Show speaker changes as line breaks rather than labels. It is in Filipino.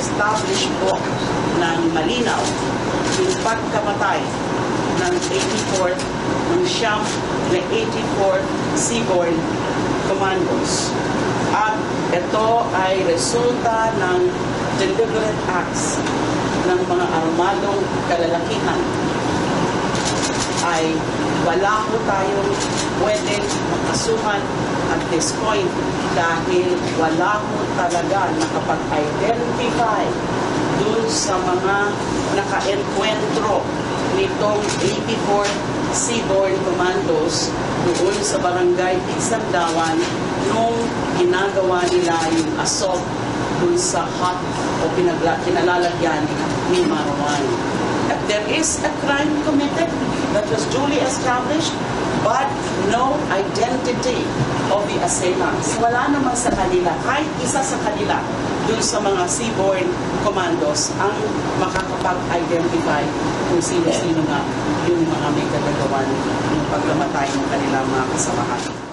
na-establish po ng malinaw yung pagkamatay ng 84th, ng siyam na 84th Seaborne Commandos. At ito ay resulta ng deliberate acts ng mga armadong kalalakihan. Ay wala po tayong pwedeng makasuhan at this point dahil wala po talaga nakapag-identify dun sa mga naka-enkwentro nitong 84th Seaborne Commandos doon sa barangay Pigsandawan nung ginagawa nila yung assault dun sa hut o pinalalagyan ni Marwan. If there is a crime committed that was duly established, but no identity of the assailants. Wala naman sa kanila, kahit isa sa kanila, dun sa mga Seaborne Commandos, ang makakapag-identify kung sino-sino nga yung mga may katagawan ng pagkamatay ng kanilang mga kasamahan.